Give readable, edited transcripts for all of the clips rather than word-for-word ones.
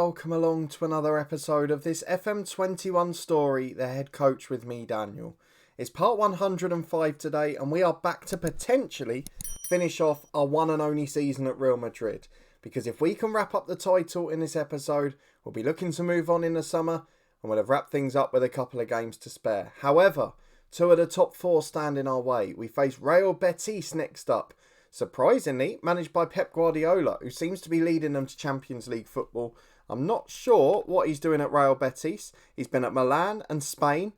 welcome along to another episode of this FM21 story, The Head Coach with me, Daniel. It's part 105 today, and we are back to potentially finish off our one and only season at Real Madrid. Because if we can wrap up the title in this episode, we'll be looking to move on in the summer, and we'll have wrapped things up with a couple of games to spare. However, two of the top four stand in our way. We face Real Betis next up. Surprisingly, managed by Pep Guardiola, who seems to be leading them to Champions League football. I'm not sure what he's doing at Real Betis. He's been at Milan and Spain,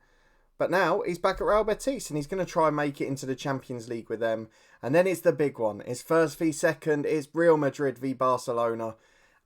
but now he's back at Real Betis and he's going to try and make it into the Champions League with them. And then it's the big one. It's first v second. It's Real Madrid v Barcelona.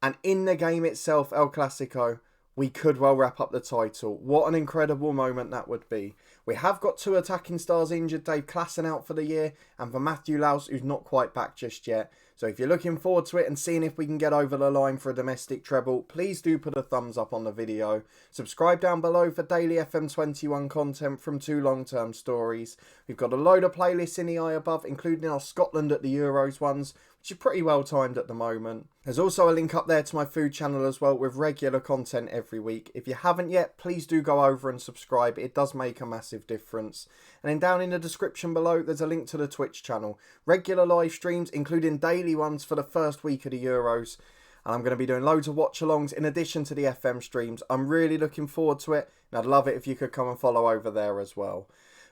And in the game itself, El Clasico, we could well wrap up the title. What an incredible moment that would be. We have got two attacking stars injured, Dave Klaassen out for the year, and for Matthew Laus, who's not quite back just yet. So if you're looking forward to it and seeing if we can get over the line for a domestic treble, please do put a thumbs up on the video. Subscribe down below for daily FM21 content from two long-term stories. We've got a load of playlists in the eye above, including our Scotland at the Euros ones, which are pretty well timed at the moment. There's also a link up there to my food channel as well with regular content every week. If you haven't yet, please do go over and subscribe. It does make a massive difference. And then down in the description below, there's a link to the Twitch channel. Regular live streams, including daily ones for the first week of the Euros. And I'm going to be doing loads of watch-alongs in addition to the FM streams. I'm really looking forward to it. And I'd love it if you could come and follow over there as well.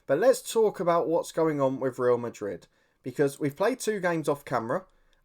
But let's talk about what's going on with Real Madrid. Because we've played two games off camera.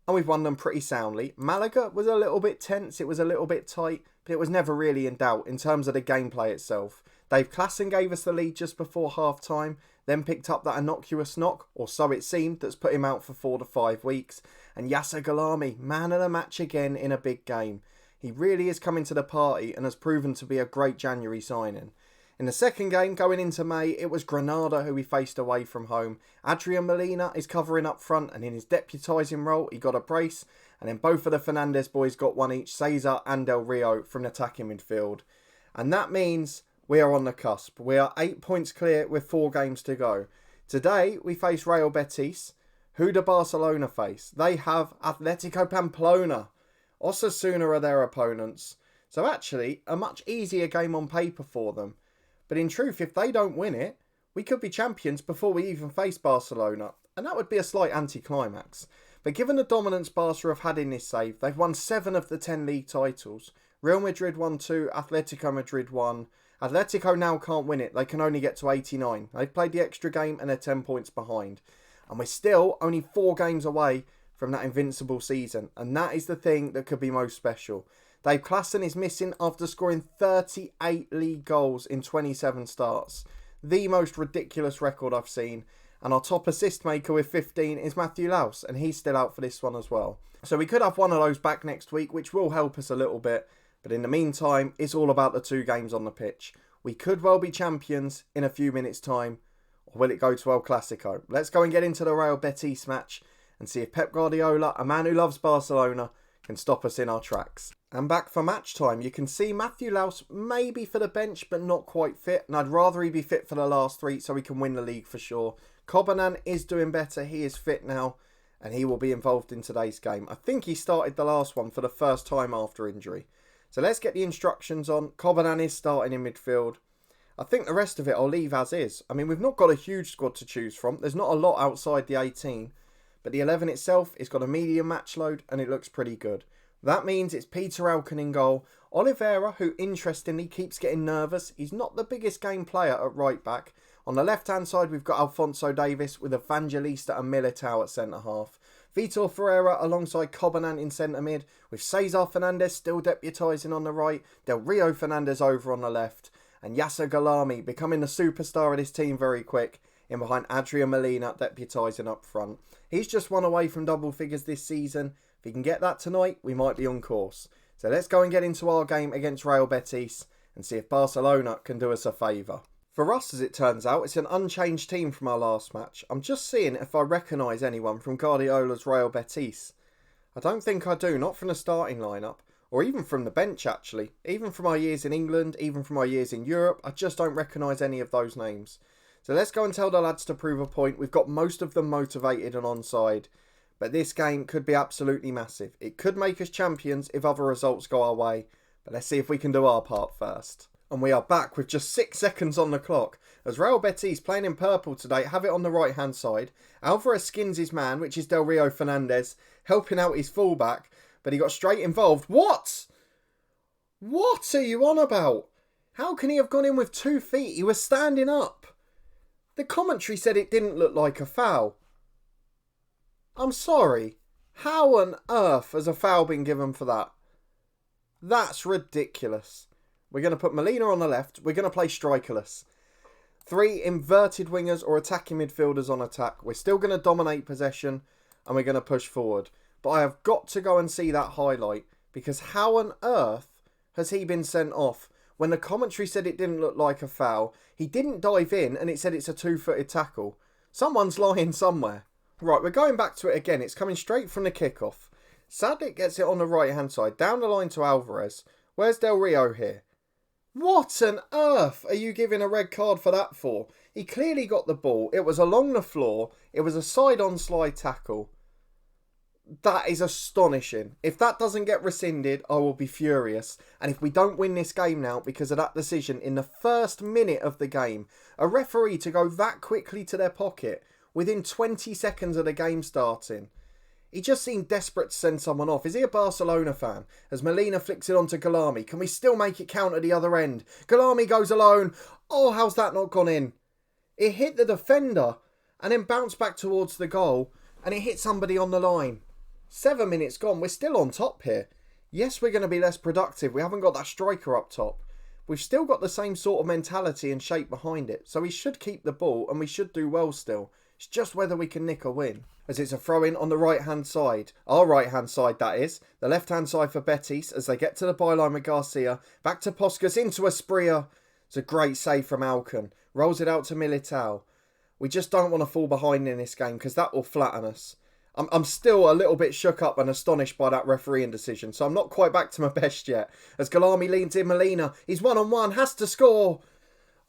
And we've won them pretty soundly. Malaga was a little bit tense. It was a little bit tight. But it was never really in doubt in terms of the gameplay itself. Dave Klaassen gave us the lead just before half-time. Then picked up that innocuous knock, or so it seemed, that's put him out for 4 to 5 weeks. And Yasser Ghalami, man of the match again in a big game. He really is coming to the party and has proven to be a great January signing. In the second game, going into May, it was Granada who we faced away from home. Adrian Molina is covering up front, and in his deputising role, he got a brace. And then both of the Fernandes boys got one each, Cesar and Del Rio, from the attacking midfield. And that means we are on the cusp. We are 8 points clear with 4 games to go. Today, we face Real Betis. Who do Barcelona face? They have Atletico Pamplona. Osasuna are their opponents. So actually, a much easier game on paper for them. But in truth, if they don't win it, we could be champions before we even face Barcelona. And that would be a slight anticlimax. But given the dominance Barca have had in this save, they've won 7 of the 10 league titles. Real Madrid won 2, Atletico Madrid 1. Atletico now can't win it. They can only get to 89. They've played the extra game and they're 10 points behind. And we're still only 4 games away from that invincible season. And that is the thing that could be most special. Dave Klaassen is missing after scoring 38 league goals in 27 starts. The most ridiculous record I've seen. And our top assist maker with 15 is Matthew Laus, and he's still out for this one as well. So we could have one of those back next week, which will help us a little bit. But in the meantime, it's all about the 2 games on the pitch. We could well be champions in a few minutes' time. Or will it go to El Clasico? Let's go and get into the Real Betis match and see if Pep Guardiola, a man who loves Barcelona, can stop us in our tracks. And back for match time, you can see Matthew Laus maybe for the bench but not quite fit, and I'd rather he be fit for the last 3 so he can win the league for sure. Kobanan is doing better, he is fit now, and he will be involved in today's game. I think he started the last one for the first time after injury. So let's get the instructions on. Kobanan is starting in midfield. I think the rest of it I'll leave as is. I mean, we've not got a huge squad to choose from. There's not a lot outside the 18, but the 11 itself has got a medium match load and it looks pretty good. That means it's Peter Alken in goal. Oliveira, who interestingly keeps getting nervous. He's not the biggest game player at right back. On the left-hand side, we've got Alphonso Davies with Evangelista and Militao at centre-half. Vitor Ferreira alongside Kobanan in centre-mid, with Cesar Fernandes still deputising on the right, Del Rio Fernandes over on the left, and Yasser Ghalami becoming the superstar of this team very quick, in behind Adrian Molina deputising up front. He's just 1 away from double figures this season. If he can get that tonight, we might be on course. So let's go and get into our game against Real Betis and see if Barcelona can do us a favour. For us, as it turns out, it's an unchanged team from our last match. I'm just seeing if I recognise anyone from Guardiola's Real Betis. I don't think I do, not from the starting lineup, or even from the bench actually. Even from our years in England, even from our years in Europe, I just don't recognise any of those names. So let's go and tell the lads to prove a point. We've got most of them motivated and on side. But this game could be absolutely massive. It could make us champions if other results go our way. But let's see if we can do our part first. And we are back with just 6 seconds on the clock. As Real Betis, playing in purple today, have it on the right hand side. Alvarez skins his man, which is Del Rio Fernandez, helping out his fullback. But he got straight involved. What? What are you on about? How can he have gone in with 2 feet? He was standing up. The commentary said it didn't look like a foul. I'm sorry. How on earth has a foul been given for that? That's ridiculous. We're going to put Molina on the left. We're going to play strikerless. 3 inverted wingers or attacking midfielders on attack. We're still going to dominate possession and we're going to push forward. But I have got to go and see that highlight, because how on earth has he been sent off when the commentary said it didn't look like a foul? He didn't dive in and it said it's a 2-footed tackle. Someone's lying somewhere. Right, we're going back to it again. It's coming straight from the kickoff. Sadik gets it on the right hand side, down the line to Alvarez. Where's Del Rio here? What on earth are you giving a red card for that for? He clearly got the ball. It was along the floor. It was a side-on slide tackle. That is astonishing. If that doesn't get rescinded, I will be furious. And if we don't win this game now because of that decision in the first minute of the game, a referee to go that quickly to their pocket within 20 seconds of the game starting. He just seemed desperate to send someone off. Is he a Barcelona fan? As Molina flicks it onto Galami. Can we still make it count at the other end? Galami goes alone. Oh, how's that not gone in? It hit the defender and then bounced back towards the goal and it hit somebody on the line. 7 minutes gone. We're still on top here. Yes, we're going to be less productive. We haven't got that striker up top. We've still got the same sort of mentality and shape behind it. So we should keep the ball and we should do well still. It's just whether we can nick a win. As it's a throw-in on the right-hand side. Our right-hand side, that is. The left-hand side for Betis as they get to the byline with Garcia. Back to Puskas, into Asprilla. It's a great save from Alcon. Rolls it out to Militao. We just don't want to fall behind in this game because that will flatten us. I'm still a little bit shook up and astonished by that refereeing decision. So I'm not quite back to my best yet. As Galami leans in Molina. He's 1-on-1. Has to score.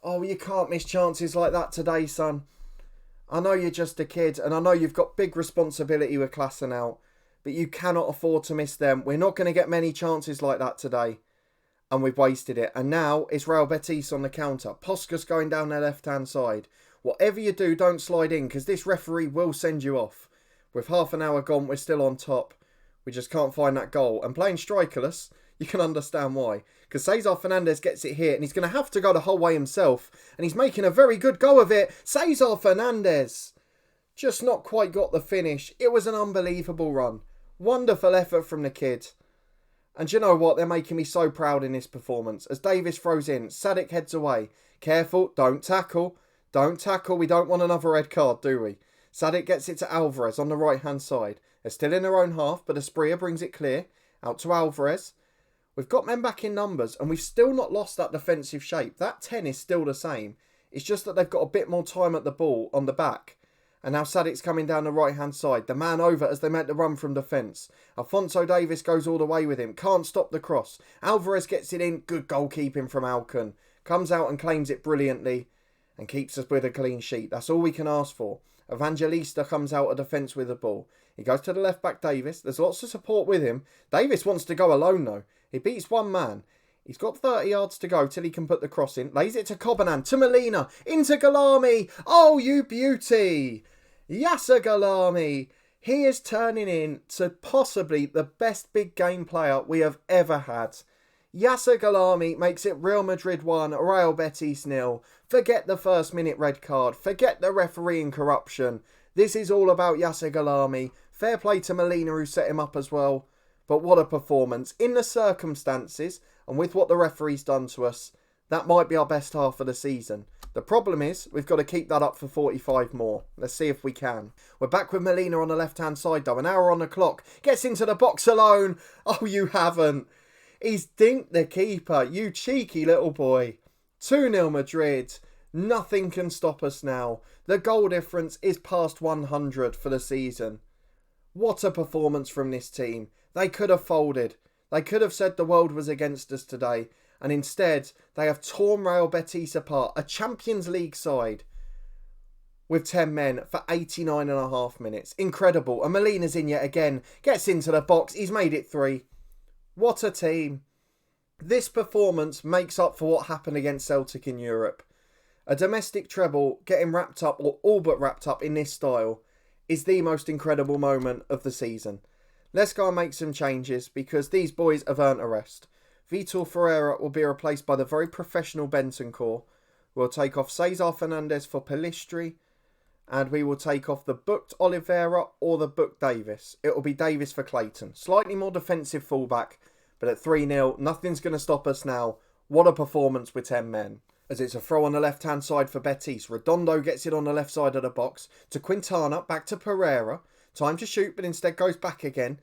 Oh, you can't miss chances like that today, son. I know you're just a kid and I know you've got big responsibility with Clasico now, but you cannot afford to miss them. We're not going to get many chances like that today and we've wasted it. And now it's Real Betis on the counter. Puskas going down their left-hand side. Whatever you do, don't slide in because this referee will send you off. With half an hour gone, we're still on top. We just can't find that goal. And playing strikerless, you can understand why. Because Cesar Fernandez gets it here and he's going to have to go the whole way himself. And he's making a very good go of it. Cesar Fernandez. Just not quite got the finish. It was an unbelievable run. Wonderful effort from the kid. And you know what? They're making me so proud in this performance. As Davis throws in, Sadik heads away. Careful, don't tackle. Don't tackle. We don't want another red card, do we? Sadik gets it to Alvarez on the right-hand side. They're still in their own half, but Asprilla brings it clear. Out to Alvarez. We've got men back in numbers, and we've still not lost that defensive shape. That 10 is still the same. It's just that they've got a bit more time at the ball on the back. And now Sadik's coming down the right-hand side. The man over as they make the run from defence. Alphonso Davis goes all the way with him. Can't stop the cross. Alvarez gets it in. Good goalkeeping from Alcon. Comes out and claims it brilliantly. And keeps us with a clean sheet. That's all we can ask for. Evangelista comes out of defence with the ball. He goes to the left-back Davis. There's lots of support with him. Davis wants to go alone though. He beats one man. He's got 30 yards to go till he can put the cross in. Lays it to Cobanan, to Molina, into Galami. Oh, you beauty! Yasser Galami. He is turning in to possibly the best big game player we have ever had. Yasser Galami makes it Real Madrid 1, Real Betis 0. Forget the first minute red card. Forget the refereeing corruption. This is all about Yasser Galami. Fair play to Molina who set him up as well. But what a performance. In the circumstances and with what the referee's done to us, that might be our best half of the season. The problem is we've got to keep that up for 45 more. Let's see if we can. We're back with Molina on the left-hand side though. An hour on the clock. Gets into the box alone. Oh, you haven't. He's dinked the keeper. You cheeky little boy. 2-0 Madrid. Nothing can stop us now. The goal difference is past 100 for the season. What a performance from this team. They could have folded. They could have said the world was against us today. And instead, they have torn Real Betis apart. A Champions League side with 10 men for 89.5 minutes. Incredible. And Molina's in yet again. Gets into the box. He's made it 3. What a team. This performance makes up for what happened against Celtic in Europe. A domestic treble getting wrapped up, or all but wrapped up in this style, is the most incredible moment of the season. Let's go and make some changes because these boys have earned a rest. Vitor Ferreira will be replaced by the very professional Bentancur. We'll take off Cesar Fernandez for Pellistri. And we will take off the booked Oliveira or the booked Davis. It will be Davis for Clayton. Slightly more defensive fullback, but at 3-0, nothing's going to stop us now. What a performance with 10 men. As it's a throw on the left-hand side for Betis. Redondo gets it on the left side of the box. To Quintana, back to Pereira. Time to shoot, but instead goes back again.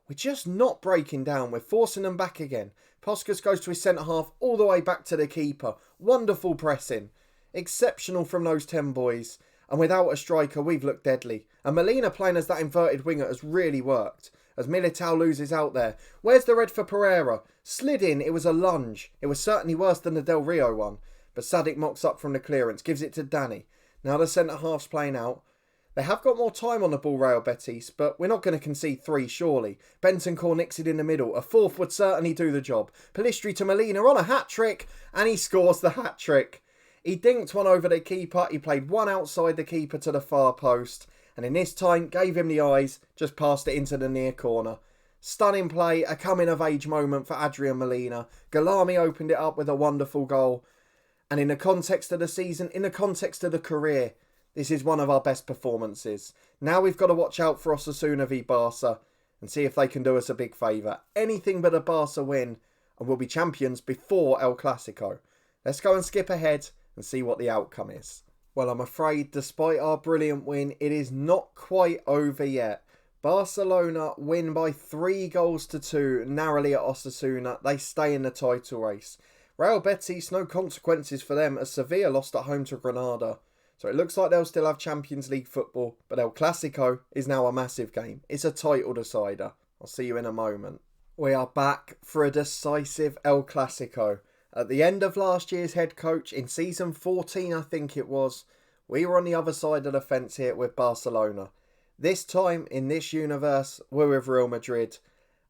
We're just not breaking down. We're forcing them back again. Puskas goes to his centre-half, all the way back to the keeper. Wonderful pressing. Exceptional from those 10 boys. And without a striker, we've looked deadly. And Molina playing as that inverted winger has really worked. As Militao loses out there. Where's the red for Pereira? Slid in, it was a lunge. It was certainly worse than the Del Rio one. But Sadik mocks up from the clearance, gives it to Danny. Now the centre-half's playing out. They have got more time on the ball, Real Betis, but we're not going to concede 3, surely. Bentancur nicks it in the middle. A fourth would certainly do the job. Pellistri to Molina on a hat-trick, and he scores the hat-trick. He dinked one over the keeper, he played one outside the keeper to the far post, and in this time gave him the eyes, just passed it into the near corner. Stunning play, a coming-of-age moment for Adrian Molina. Galami opened it up with a wonderful goal. And in the context of the season, in the context of the career, this is one of our best performances. Now we've got to watch out for Osasuna v Barca and see if they can do us a big favour. Anything but a Barca win and we'll be champions before El Clasico. Let's go and skip ahead and see what the outcome is. Well, I'm afraid despite our brilliant win, it is not quite over yet. Barcelona win by 3-2 narrowly at Osasuna. They stay in the title race. Real Betis, no consequences for them as Sevilla lost at home to Granada. So it looks like they'll still have Champions League football, but El Clasico is now a massive game. It's a title decider. I'll see you in a moment. We are back for a decisive El Clasico. At the end of last year's head coach, in season 14 I think it was, we were on the other side of the fence here with Barcelona. This time, in this universe, we're with Real Madrid,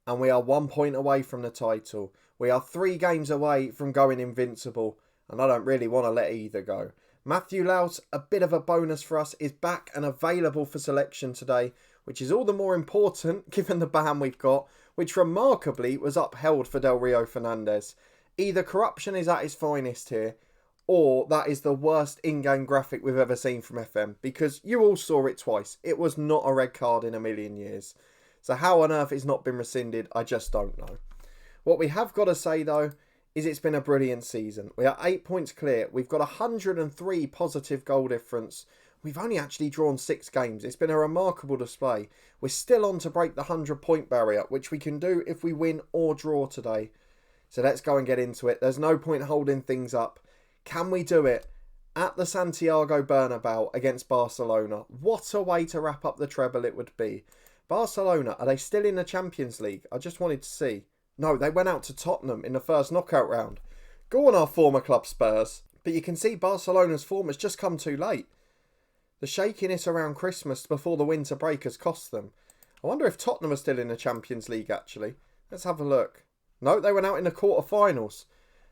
and we are 1 point away from the title. We are 3 games away from going invincible, and I don't really want to let either go. Matthew Laus, a bit of a bonus for us, is back and available for selection today, which is all the more important given the ban we've got, which remarkably was upheld for Del Rio Fernandez. Either corruption is at its finest here, or that is the worst in-game graphic we've ever seen from FM, because you all saw it twice. It was not a red card in a million years. So how on earth it's not been rescinded, I just don't know. What we have got to say though, is it's been a brilliant season. We are 8 points clear. We've got 103 positive goal difference. We've only actually drawn 6 games. It's been a remarkable display. We're still on to break the 100-point barrier, which we can do if we win or draw today. So let's go and get into it. There's no point holding things up. Can we do it at the Santiago Bernabeu against Barcelona? What a way to wrap up the treble it would be. Barcelona, are they still in the Champions League? I just wanted to see. No, they went out to Tottenham in the first knockout round. Go on our former club Spurs. But you can see Barcelona's form has just come too late. The shakiness around Christmas before the winter break has cost them. I wonder if Tottenham are still in the Champions League actually. Let's have a look. No, they went out in the quarterfinals.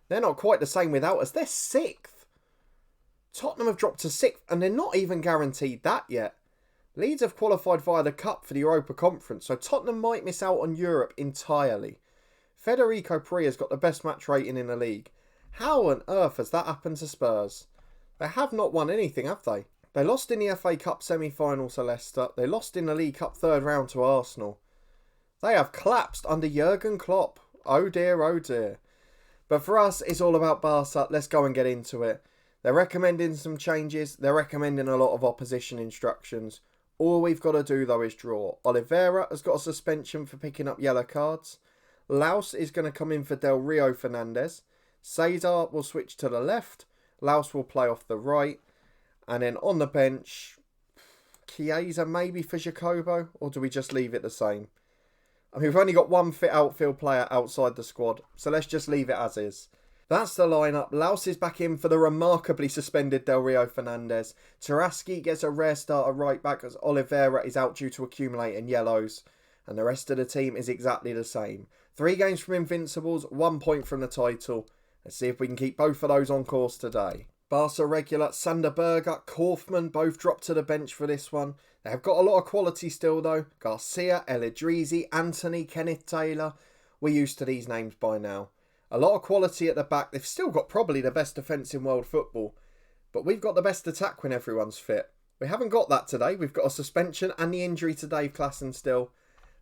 They're not quite the same without us. They're 6th. Tottenham have dropped to 6th and they're not even guaranteed that yet. Leeds have qualified via the Cup for the Europa Conference, so Tottenham might miss out on Europe entirely. Federico Pereira's got the best match rating in the league. How on earth has that happened to Spurs? They have not won anything, have they? They lost in the FA Cup semi-final to Leicester. They lost in the League Cup third round to Arsenal. They have collapsed under Jurgen Klopp. Oh dear, oh dear. But for us, it's all about Barca. Let's go and get into it. They're recommending some changes. They're recommending a lot of opposition instructions. All we've got to do, though, is draw. Oliveira has got a suspension for picking up yellow cards. Laus is going to come in for Del Rio Fernandez. Cesar will switch to the left. Laus will play off the right. And then on the bench, Chiesa maybe for Jacobo? Or do we just leave it the same? I mean, we've only got one fit outfield player outside the squad. So let's just leave it as is. That's the lineup. Laus is back in for the remarkably suspended Del Rio Fernandez. Taraski gets a rare start at right back as Oliveira is out due to accumulating yellows. And the rest of the team is exactly the same. 3 games from Invincibles, 1 point from the title. Let's see if we can keep both of those on course today. Barca regular Sander Berger, Kaufman both dropped to the bench for this one. They have got a lot of quality still though. Garcia, El Idrisi, Anthony, Kenneth Taylor. We're used to these names by now. A lot of quality at the back. They've still got probably the best defence in world football. But we've got the best attack when everyone's fit. We haven't got that today. We've got a suspension and the injury to Dave Klassen still.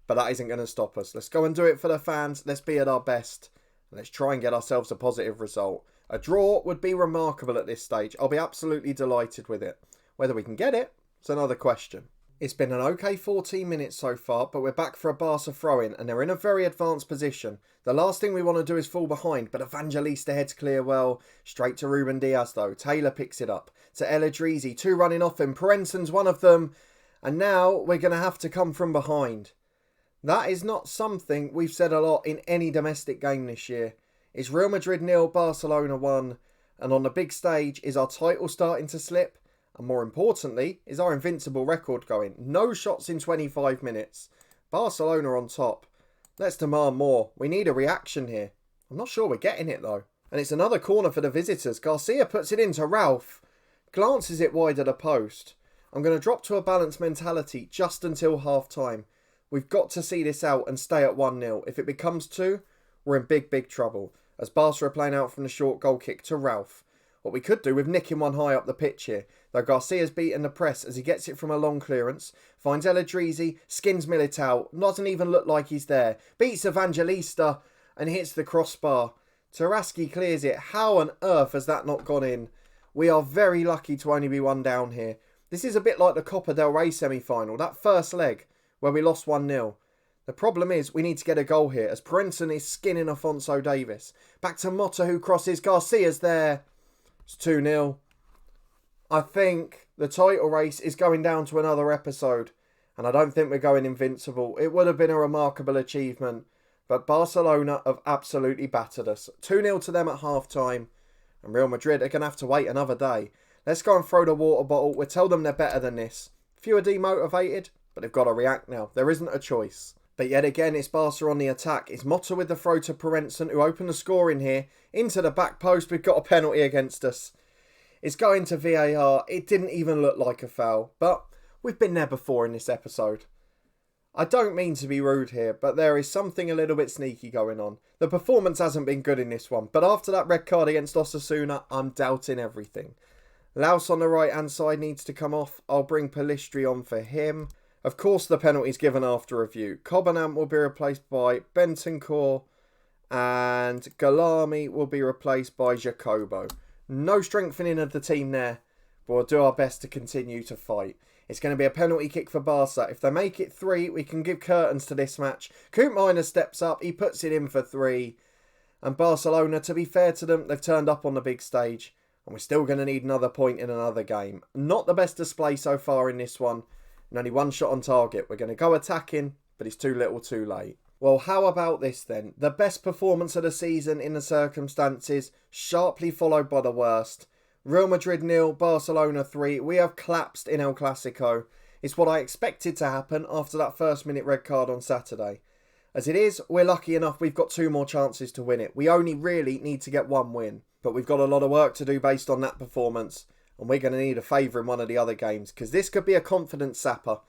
But that isn't going to stop us. Let's go and do it for the fans. Let's be at our best. Let's try and get ourselves a positive result. A draw would be remarkable at this stage. I'll be absolutely delighted with it. Whether we can get it, it's another question. It's been an okay 14 minutes so far, but we're back for a Barca throw-in, and they're in a very advanced position. The last thing we want to do is fall behind, but Evangelista heads clear well. Straight to Ruben Diaz though. Taylor picks it up. To El Idrisi, 2 running off him. Parensen's one of them. And now we're going to have to come from behind. That is not something we've said a lot in any domestic game this year. It's Real Madrid 0, Barcelona 1. And on the big stage, is our title starting to slip? And more importantly, is our invincible record going? No shots in 25 minutes. Barcelona on top. Let's demand more. We need a reaction here. I'm not sure we're getting it though. And it's another corner for the visitors. Garcia puts it into Ralph. Glances it wide at a post. I'm going to drop to a balanced mentality just until half time. We've got to see this out and stay at 1-0. If it becomes 2, we're in big trouble. As Barca are playing out from the short goal kick to Ralph. What we could do with nicking one high up the pitch here. Though Garcia's beaten the press as he gets it from a long clearance. Finds El Idrisi, skins Militao. Doesn't even look like he's there. Beats Evangelista and hits the crossbar. Taraski clears it. How on earth has that not gone in? We are very lucky to only be 1 down here. This is a bit like the Copa del Rey semi-final. That first leg where we lost 1-0. The problem is we need to get a goal here as Parensen is skinning Afonso Davis. Back to Motta who crosses. Garcia's there. It's 2-0. I think the title race is going down to another episode. And I don't think we're going invincible. It would have been a remarkable achievement. But Barcelona have absolutely battered us. 2-0 to them at half-time. And Real Madrid are going to have to wait another day. Let's go and throw the water bottle. We'll tell them they're better than this. Few are demotivated, but they've got to react now. There isn't a choice. But yet again, it's Barca on the attack. It's Motta with the throw to Parensen, who opened the score in here. Into the back post. We've got a penalty against us. It's going to VAR. It didn't even look like a foul. But we've been there before in this episode. I don't mean to be rude here, but there is something a little bit sneaky going on. The performance hasn't been good in this one. But after that red card against Osasuna, I'm doubting everything. Laus on the right hand side needs to come off. I'll bring Pelistri on for him. Of course the penalty's given after review. Covenant will be replaced by Bentancur. And Galami will be replaced by Jacobo. No strengthening of the team there. But we'll do our best to continue to fight. It's going to be a penalty kick for Barca. If they make it 3, we can give curtains to this match. Coop Miner steps up. He puts it in for 3. And Barcelona, to be fair to them, they've turned up on the big stage. And we're still going to need another point in another game. Not the best display so far in this one. And only 1 shot on target. We're going to go attacking, but it's too little too late. Well, how about this then? The best performance of the season in the circumstances, sharply followed by the worst. Real Madrid 0, Barcelona 3. We have collapsed in El Clasico. It's what I expected to happen after that first minute red card on Saturday. As it is, we're lucky enough we've got 2 more chances to win it. We only really need to get 1 win. But we've got a lot of work to do based on that performance. And we're going to need a favour in one of the other games. Because this could be a confidence sapper.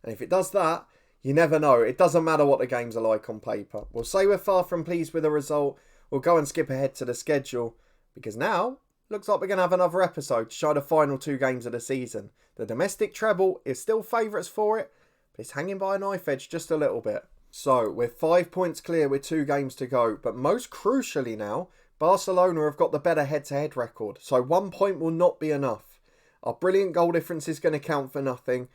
And if it does that, you never know. It doesn't matter what the games are like on paper. We'll say we're far from pleased with the result. We'll go and skip ahead to the schedule. Because now, looks like we're going to have another episode to show the final 2 games of the season. The domestic treble is still favourites for it. But it's hanging by a knife edge just a little bit. So, we're 5 points clear with 2 games to go. But most crucially now, Barcelona have got the better head-to-head record, so 1 point will not be enough. Our brilliant goal difference is going to count for nothing.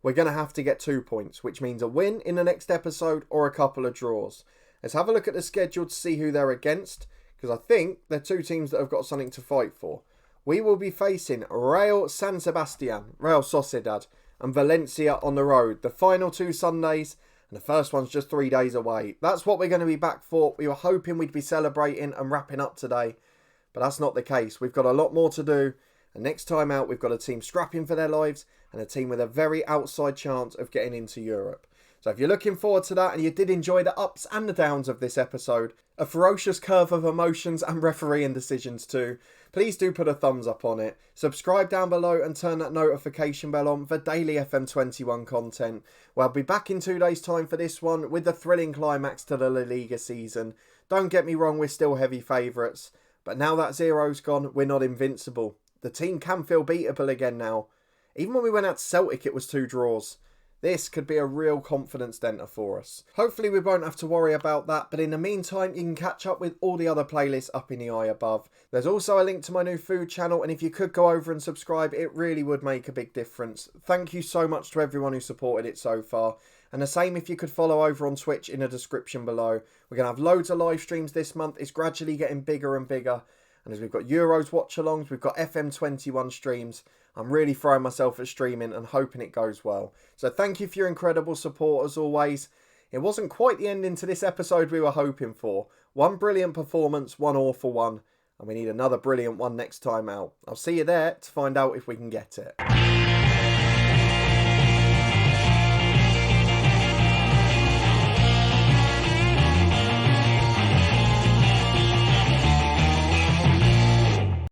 We're going to have to get 2 points, which means a win in the next episode or a couple of draws. Let's have a look at the schedule to see who they're against, because I think they're 2 teams that have got something to fight for. We will be facing Real San Sebastian, Real Sociedad, and Valencia on the road. The final 2 Sundays, and the first one's just 3 days away. That's what we're going to be back for. We were hoping we'd be celebrating and wrapping up today. But that's not the case. We've got a lot more to do. And next time out, we've got a team scrapping for their lives. And a team with a very outside chance of getting into Europe. So if you're looking forward to that and you did enjoy the ups and the downs of this episode, a ferocious curve of emotions and refereeing decisions too, please do put a thumbs up on it. Subscribe down below and turn that notification bell on for daily FM21 content. Well, I'll be back in 2 days' time for this one with the thrilling climax to the La Liga season. Don't get me wrong, we're still heavy favourites. But now that zero's gone, we're not invincible. The team can feel beatable again now. Even when we went out to Celtic, it was 2 draws. This could be a real confidence denter for us. Hopefully we won't have to worry about that, but in the meantime you can catch up with all the other playlists up in the eye above. There's also a link to my new food channel, and if you could go over and subscribe, it really would make a big difference. Thank you so much to everyone who supported it so far. And the same if you could follow over on Twitch in the description below. We're going to have loads of live streams this month. It's gradually getting bigger and bigger. And as we've got Euros watch-alongs, we've got FM21 streams. I'm really throwing myself at streaming and hoping it goes well. So thank you for your incredible support as always. It wasn't quite the ending to this episode we were hoping for. One brilliant performance, one awful one. And we need another brilliant one next time out. I'll see you there to find out if we can get it.